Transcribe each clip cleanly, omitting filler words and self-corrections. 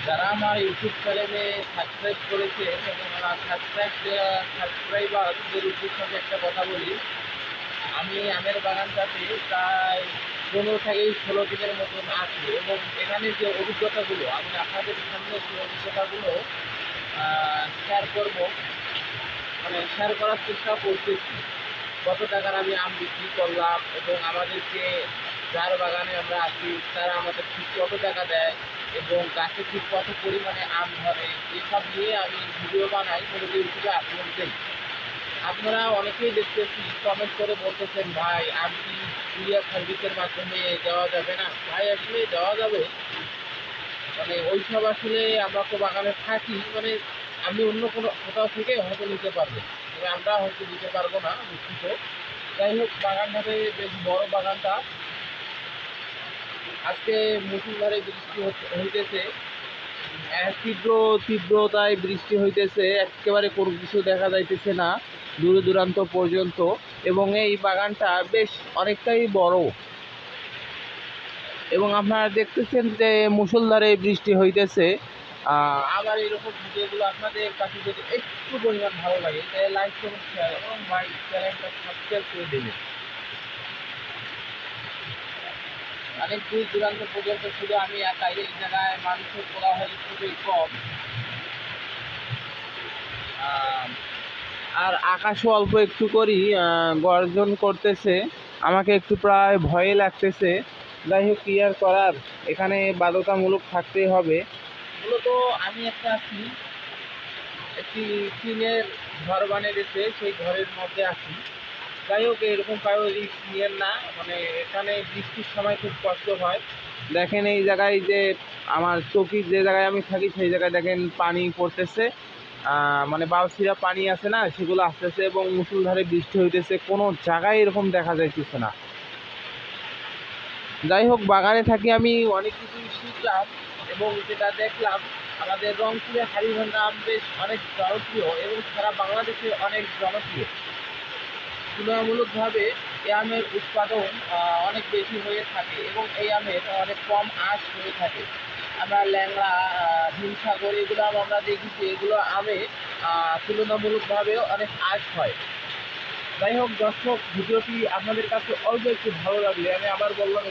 যারা আমার ইউটিউব চ্যানেলে সাবস্ক্রাইব করেছেন এবং আমার সাবস্ক্রাইবারদের উদ্দেশ্যে একটা কথা বলি। আমি আমের বাগানটাতে প্রায় 15 থেকে 16 দিনের মতন আছি এবং এখানে যে অভিজ্ঞতাগুলো আমি আপনাদের সামনে যে অভিজ্ঞতাগুলো শেয়ার করব, মানে শেয়ার করার চেষ্টা করতেছি। কত টাকার আমি আম বিক্রি করলাম এবং আমাদেরকে যার বাগানে আমরা আছি তারা আমাদের ঠিক কত টাকা দেয় এবং গাছে ঠিক কত পরিমাণে আম ধরে, এসব নিয়ে আমি ভিডিও বানাই, কোনো ইউটিউবে আপলোড দিই। আপনারা অনেকেই দেখতেছি কমেন্ট করে বলতেছেন, ভাই আম কি কুরিয়ার সার্ভিসের মাধ্যমে দেওয়া যাবে না? ভাই আসলে দেওয়া যাবে, মানে ওইসব আসলে আমরা তো বাগানে থাকি, মানে আমি অন্য কোনো কোথাও থেকে হয়তো নিতে পারবো, তবে আমরা হয়তো দিতে পারবো না, দুঃখিত। যাই হোক, বাগানটাতে বেশ বড় বাগানটা। আজকে মুষলধারে বৃষ্টি হইতেছে, তীব্রতায় বৃষ্টি হইতেছে, একেবারে কোনো কিছু দেখা যাইতেছে না দূর দূরান্ত পর্যন্ত। এবং এই বাগানটা বেশ অনেকটাই বড় এবং আপনারা দেখতেছেন যে মুষলধারে বৃষ্টি হইতেছে। আমার এরকম ভিডিওগুলো আপনাদের কাছে যদি একটু পরিমাণ ভালো লাগে তাহলে লাইক করুন, শেয়ার এবং ভাই চ্যানেলটা সাবস্ক্রাইব করে দেবেন। অনেক দূর দূরান্ত পর্যন্ত শুধু আমি একাই, এই জায়গায় মানুষের কোলাহল খুবই কম। আর আকাশও অল্প একটু করি গর্জন করতেছে, আমাকে একটু প্রায় ভয়ে লাগতেছে। যাই হোক, কি আর করার, এখানে বাধ্যতামূলক থাকতেই হবে। মূলত আমি একটি টিনের ঘর বানিয়ে দিতে, সেই ঘরের মধ্যে আছি। যাই হোক, এরকম কারো রিস্ক নিয়েন না, মানে এখানে বৃষ্টির সময় খুব কষ্ট হয়। দেখেন এই জায়গায় যে আমার চৌকির যে জায়গায় আমি থাকি সেই জায়গায় দেখেন পানি পড়তেছে, মানে বাউসিরা পানি আছে না, সেগুলো আসতেছে এবং মুষলধারে বৃষ্টি হইতেছে, কোনো জায়গায় এরকম দেখা যাইতেছে না। যাই হোক, বাগানে থাকি আমি অনেক কিছুই শিখলাম এবং যেটা দেখলাম, আমাদের রংপুরে হাড়িভাঙ্গা আম বেশ অনেক জনপ্রিয় এবং সারা বাংলাদেশে অনেক জনপ্রিয়। তুলনামূলকভাবে এই আমের উৎপাদন অনেক বেশি হয়ে থাকে এবং এই আমের অনেক কম আঁশ হয়ে থাকে। আমরা ল্যাংড়া, হিমসাগর, এগুলো আম আমরা দেখেছি, এগুলো আমে তুলনামূলকভাবে অনেক আঁশ হয়। যাই হোক দর্শক, ভিডিওটি আপনাদের কাছে অল্প একটু ভালো লাগলে আমি আবার বললাম,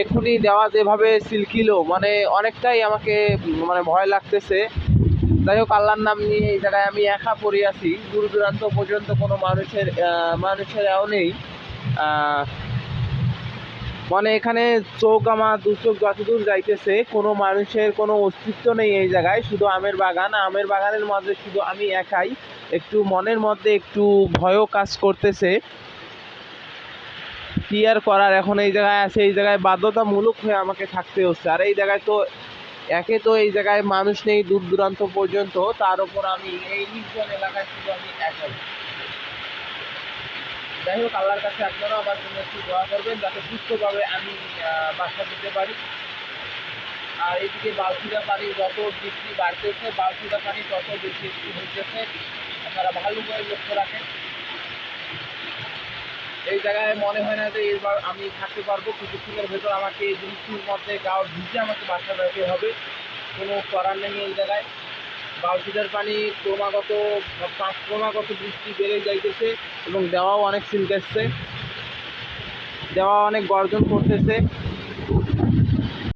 এক্ষুনি দেওয়া যেভাবে সিলকিলো, মানে অনেকটাই আমাকে মানে ভয় লাগতেছে। যাই হোক, আল্লাহর নাম নিয়ে এই জায়গায় আমি একা পড়ে আছি, দূর দূরান্ত পর্যন্ত কোনো মানুষের নেই। মানে এখানে চোখ, আমার দু চোখ যতদূর যাইতেছে, কোনো মানুষের কোনো অস্তিত্ব নেই এই জায়গায়, শুধু আমের বাগান। আমের বাগানের মধ্যে শুধু আমি একাই, একটু মনের মধ্যে একটু ভয়ও কাজ করতেছে। কি আর করার, এখন এই জায়গায় আছে, এই জায়গায় বাধ্যতামূলক হয়ে আমাকে থাকতে হচ্ছে। আর এই জায়গায় তো একে তো এই জায়গায় মানুষ নেই দূর দূরান্ত পর্যন্ত, তার উপর আমি এই নির্জন এলাকায় শুধু আমি একাই। যাই হোক, আল্লাহর কাছে আপনারাও আমার জন্য একটু দোয়া করবেন যাতে সুস্থভাবে আমি বাসা দিতে পারি। আর এদিকে বালতিটা পানি যত বৃষ্টি বাড়তেছে, বালতিটা পানি তত বেশি হইতেছে, আপনারা ভালো করে লক্ষ্য রাখেন। এই জায়গায় মনে হয় না যে এবার আমি থাকতে পারবো, কিছুক্ষণের ভেতর আমাকে এই বৃষ্টির মধ্যে গাও ভিজে আমাকে বাসা যেতে হবে, কোনো করার নেই। এই জায়গায় বালতিটার পানি ক্রমাগত বৃষ্টি বেড়ে যাইতেছে এবং দেওয়াও অনেক সিলকাচ্ছে, দেওয়া অনেক গর্জন করতেছে।